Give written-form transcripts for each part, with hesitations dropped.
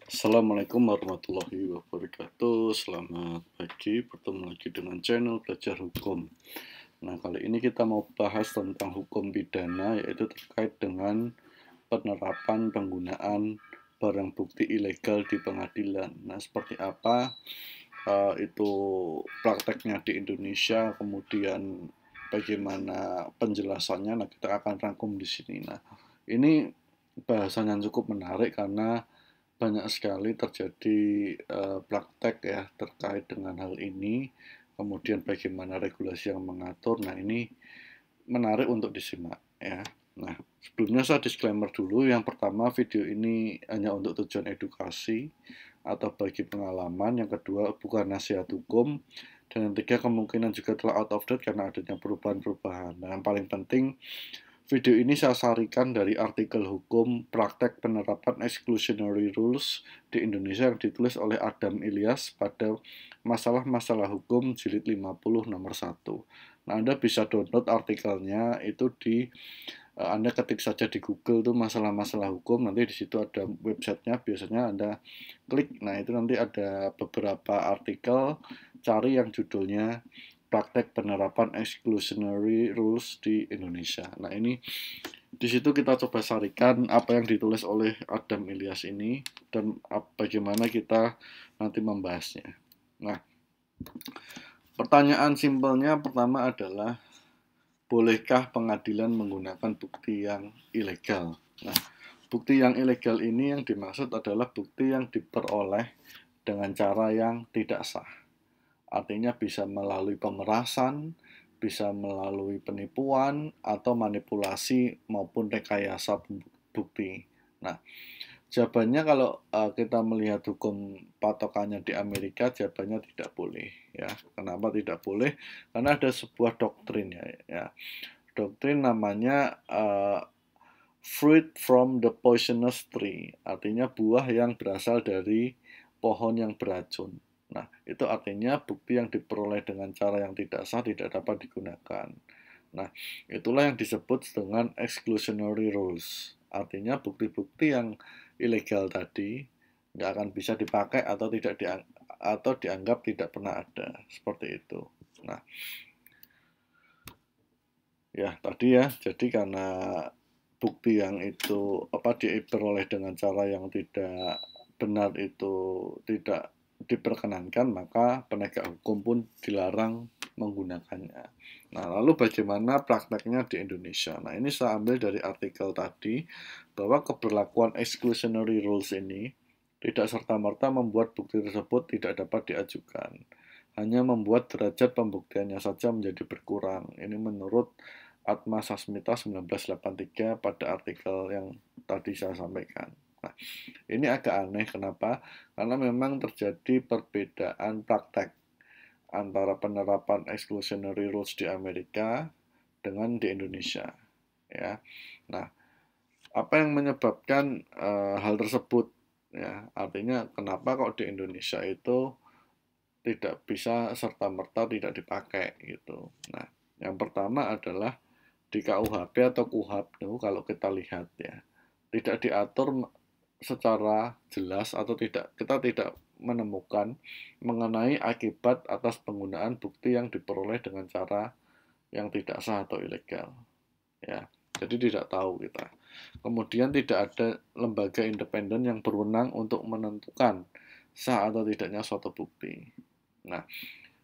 Assalamualaikum warahmatullahi wabarakatuh. Selamat pagi, bertemu lagi dengan channel Belajar Hukum. Nah, kali ini kita mau bahas tentang hukum pidana, yaitu terkait dengan penerapan penggunaan barang bukti ilegal di pengadilan. Nah, seperti apa itu prakteknya di Indonesia, kemudian bagaimana penjelasannya. Nah, kita akan rangkum di sini. Nah, ini bahasan yang cukup menarik karena banyak sekali terjadi praktek ya terkait dengan hal ini, kemudian bagaimana regulasi yang mengatur. Nah, ini menarik untuk disimak ya. Nah, sebelumnya saya disclaimer dulu. Yang pertama, video ini hanya untuk tujuan edukasi atau bagi pengalaman. Yang kedua, bukan nasihat hukum. Dan yang ketiga, kemungkinan juga telah out of date karena adanya perubahan-perubahan. Dan yang paling penting, video ini saya sarikan dari artikel hukum praktek penerapan exclusionary rules di Indonesia yang ditulis oleh Adam Ilyas pada Masalah-masalah Hukum Jilid 50 nomor 1. Nah, Anda bisa download artikelnya itu di Anda ketik saja di Google tuh masalah-masalah hukum, nanti di situ ada websitenya, biasanya Anda klik, nah itu nanti ada beberapa artikel, cari yang judulnya praktek penerapan exclusionary rules di Indonesia. Nah, ini di situ kita coba sarikan apa yang ditulis oleh Adam Ilyas ini dan bagaimana kita nanti membahasnya. Nah, pertanyaan simpelnya pertama adalah, bolehkah pengadilan menggunakan bukti yang ilegal? Nah, bukti yang ilegal ini yang dimaksud adalah bukti yang diperoleh dengan cara yang tidak sah. Artinya bisa melalui pemerasan, bisa melalui penipuan, atau manipulasi maupun rekayasa bukti. Nah, jawabannya kalau kita melihat hukum patokannya di Amerika, jawabannya tidak boleh. Ya, kenapa tidak boleh? Karena ada sebuah doktrin ya. Doktrin namanya fruit from the poisonous tree, artinya buah yang berasal dari pohon yang beracun. Nah, itu artinya bukti yang diperoleh dengan cara yang tidak sah tidak dapat digunakan. Nah, itulah yang disebut dengan exclusionary rules. Artinya bukti-bukti yang ilegal tadi nggak akan bisa dipakai atau dianggap tidak pernah ada, seperti itu. Nah, ya tadi ya, jadi karena bukti yang itu diperoleh dengan cara yang tidak benar itu tidak diperkenankan, maka penegak hukum pun dilarang menggunakannya. Nah, lalu bagaimana prakteknya di Indonesia? Nah, ini saya ambil dari artikel tadi bahwa keberlakuan exclusionary rules ini tidak serta-merta membuat bukti tersebut tidak dapat diajukan. Hanya membuat derajat pembuktiannya saja menjadi berkurang. Ini menurut Atma Sasmita 1983 pada artikel yang tadi saya sampaikan. Nah, ini agak aneh, kenapa? Karena memang terjadi perbedaan praktek antara penerapan exclusionary rules di Amerika dengan di Indonesia. Ya, nah, apa yang menyebabkan hal tersebut? Ya, artinya kenapa kok di Indonesia itu tidak bisa serta-merta tidak dipakai gitu. Nah, yang pertama adalah di KUHP atau KUHAP itu kalau kita lihat ya, tidak diatur secara jelas atau kita tidak menemukan mengenai akibat atas penggunaan bukti yang diperoleh dengan cara yang tidak sah atau ilegal. Ya, jadi tidak tahu kita. Kemudian tidak ada lembaga independen yang berwenang untuk menentukan sah atau tidaknya suatu bukti. Nah,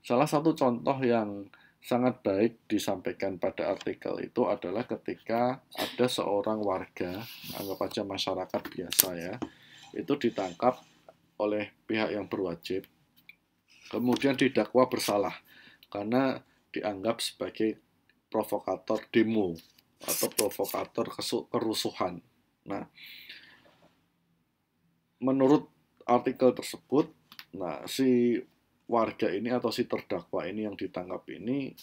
salah satu contoh yang sangat baik disampaikan pada artikel itu adalah ketika ada seorang warga, anggap aja masyarakat biasa ya, itu ditangkap oleh pihak yang berwajib, kemudian didakwa bersalah karena dianggap sebagai provokator demo atau provokator kerusuhan. Nah, menurut artikel tersebut, nah si warga ini atau si terdakwa ini yang ditangkap ini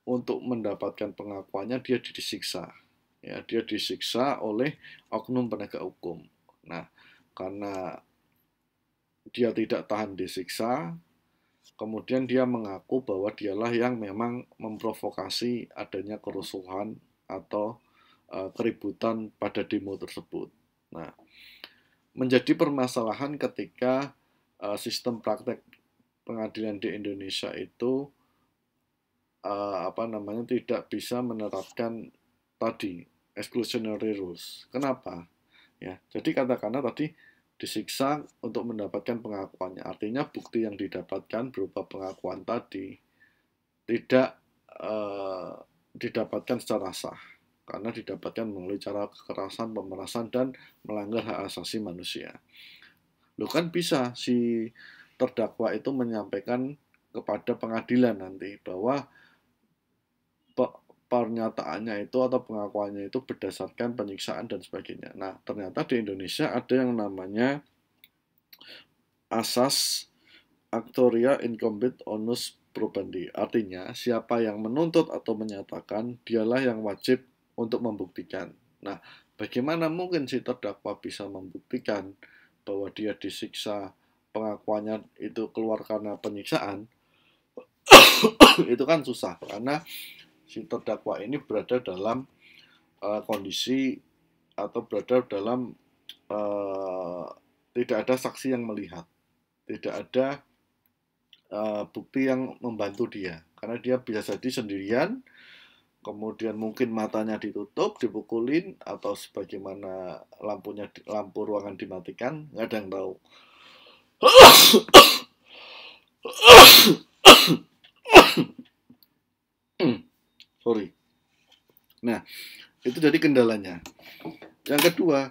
untuk mendapatkan pengakuannya dia disiksa. Ya, dia disiksa oleh oknum penegak hukum. Nah, karena dia tidak tahan disiksa, kemudian dia mengaku bahwa dialah yang memang memprovokasi adanya kerusuhan atau keributan pada demo tersebut. Nah, menjadi permasalahan ketika sistem praktek pengadilan di Indonesia itu tidak bisa menerapkan tadi exclusionary rules. Kenapa? Ya, jadi katakanlah tadi disiksa untuk mendapatkan pengakuannya. Artinya bukti yang didapatkan berupa pengakuan tadi tidak didapatkan secara sah karena didapatkan melalui cara kekerasan, pemerasan, dan melanggar hak asasi manusia. Loh kan bisa si terdakwa itu menyampaikan kepada pengadilan nanti bahwa pernyataannya itu atau pengakuannya itu berdasarkan penyiksaan dan sebagainya. Nah, ternyata di Indonesia ada yang namanya asas actoria incumbit onus probandi. Artinya, siapa yang menuntut atau menyatakan, dialah yang wajib untuk membuktikan. Nah, bagaimana mungkin si terdakwa bisa membuktikan bahwa dia disiksa, pengakuannya itu keluar karena penyiksaan? Itu kan susah, karena si terdakwa ini berada dalam kondisi atau berada dalam tidak ada saksi yang melihat, tidak ada bukti yang membantu dia, karena dia bisa jadi sendirian, kemudian mungkin matanya ditutup, dipukulin, atau sebagaimana lampu ruangan dimatikan, nggak ada yang tahu. Sorry. Nah, itu jadi kendalanya. Yang kedua,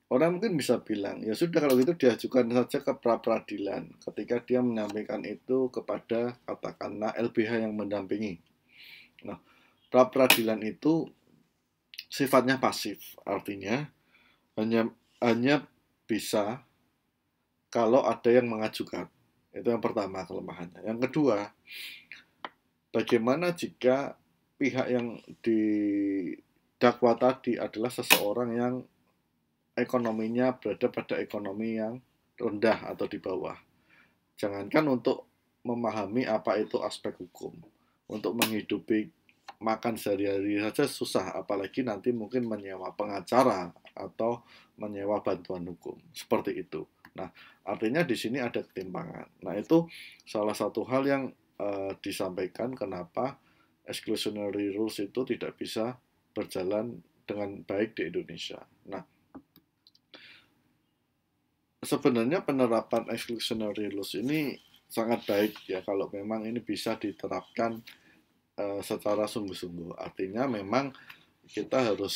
orang mungkin bisa bilang, ya sudah kalau gitu diajukan saja ke pra-peradilan ketika dia menyampaikan itu kepada katakanlah LBH yang mendampingi. Nah, pra-peradilan itu sifatnya pasif, artinya hanya bisa kalau ada yang mengajukan. Itu yang pertama kelemahannya. Yang kedua, bagaimana jika pihak yang didakwa tadi adalah seseorang yang ekonominya berada pada ekonomi yang rendah atau di bawah. Jangankan untuk memahami apa itu aspek hukum, untuk menghidupi makan sehari-hari saja susah, apalagi nanti mungkin menyewa pengacara atau menyewa bantuan hukum, seperti itu. Nah, artinya di sini ada ketimpangan. Nah, itu salah satu hal yang disampaikan kenapa exclusionary rules itu tidak bisa berjalan dengan baik di Indonesia. Nah, sebenarnya penerapan exclusionary rules ini sangat baik ya kalau memang ini bisa diterapkan secara sungguh-sungguh. Artinya memang kita harus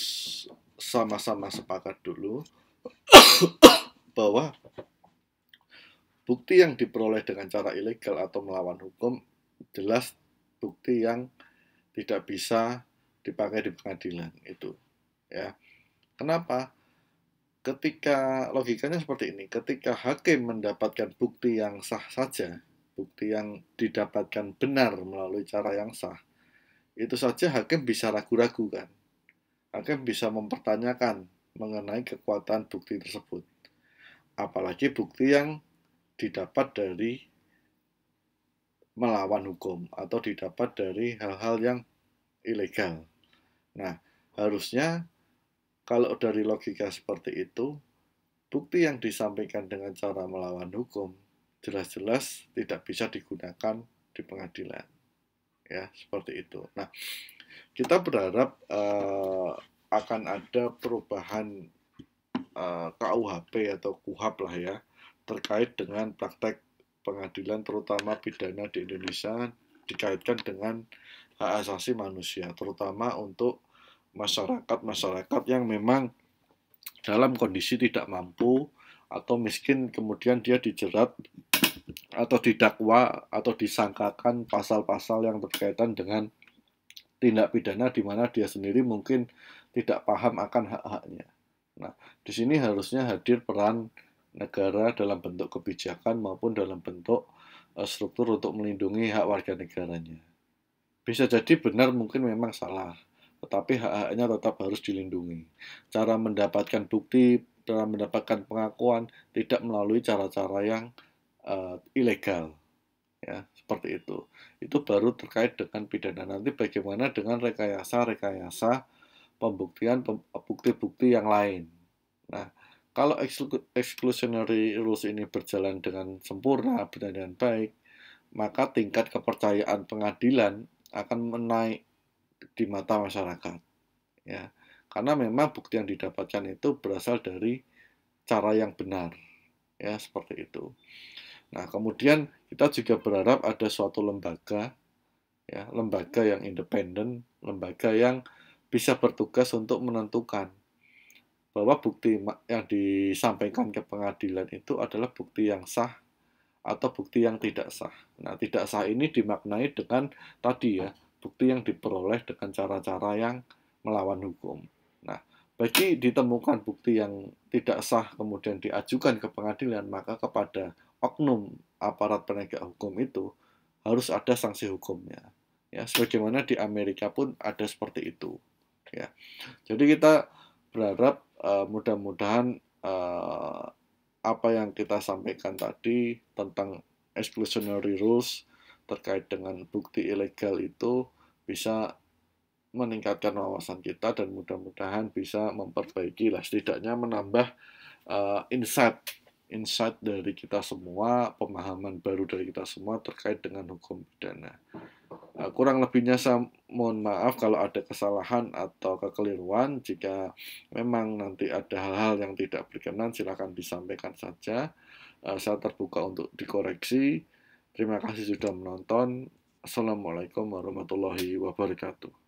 sama-sama sepakat dulu bahwa bukti yang diperoleh dengan cara ilegal atau melawan hukum jelas bukti yang tidak bisa dipakai di pengadilan itu. Ya, kenapa? Ketika logikanya seperti ini, ketika hakim mendapatkan bukti yang sah saja, bukti yang didapatkan benar melalui cara yang sah, itu saja hakim bisa ragu-ragu kan. Hakim bisa mempertanyakan mengenai kekuatan bukti tersebut. Apalagi bukti yang didapat dari melawan hukum atau didapat dari hal-hal yang ilegal. Nah, harusnya kalau dari logika seperti itu, bukti yang disampaikan dengan cara melawan hukum jelas-jelas tidak bisa digunakan di pengadilan. Ya, seperti itu. Nah, kita berharap akan ada perubahan KUHP atau KUHAP lah ya, terkait dengan praktek pengadilan terutama pidana di Indonesia dikaitkan dengan hak asasi manusia, terutama untuk masyarakat-masyarakat yang memang dalam kondisi tidak mampu atau miskin, kemudian dia dijerat atau didakwa atau disangkakan pasal-pasal yang berkaitan dengan tindak pidana di mana dia sendiri mungkin tidak paham akan hak-haknya. Nah, di sini harusnya hadir peran negara dalam bentuk kebijakan maupun dalam bentuk struktur untuk melindungi hak warga negaranya. Bisa jadi benar mungkin memang salah, tetapi hak-haknya tetap harus dilindungi. Cara mendapatkan bukti, cara mendapatkan pengakuan tidak melalui cara-cara yang ilegal. Ya, seperti itu. Itu baru terkait dengan pidana. Nanti bagaimana dengan rekayasa pembuktian bukti-bukti yang lain. Nah, Kalau exclusionary rules ini berjalan dengan sempurna, berjalan dengan baik, maka tingkat kepercayaan pengadilan akan menaik di mata masyarakat. Ya, karena memang bukti yang didapatkan itu berasal dari cara yang benar, ya seperti itu. Nah, kemudian kita juga berharap ada suatu lembaga, ya, lembaga yang independen, lembaga yang bisa bertugas untuk menentukan bahwa bukti yang disampaikan ke pengadilan itu adalah bukti yang sah atau bukti yang tidak sah. Nah, tidak sah ini dimaknai dengan tadi ya, bukti yang diperoleh dengan cara-cara yang melawan hukum. Nah, bagi ditemukan bukti yang tidak sah kemudian diajukan ke pengadilan, maka kepada oknum aparat penegak hukum itu harus ada sanksi hukumnya. Ya, sebagaimana di Amerika pun ada seperti itu. Ya, jadi kita berharap mudah-mudahan apa yang kita sampaikan tadi tentang exclusionary rules terkait dengan bukti ilegal itu bisa meningkatkan wawasan kita dan mudah-mudahan bisa memperbaiki lah, setidaknya menambah insight dari kita semua, pemahaman baru dari kita semua terkait dengan hukum pidana. Kurang lebihnya saya mohon maaf kalau ada kesalahan atau kekeliruan. Jika memang nanti ada hal-hal yang tidak berkenan, silakan disampaikan saja. Saya terbuka untuk dikoreksi. Terima kasih sudah menonton. Assalamualaikum warahmatullahi wabarakatuh.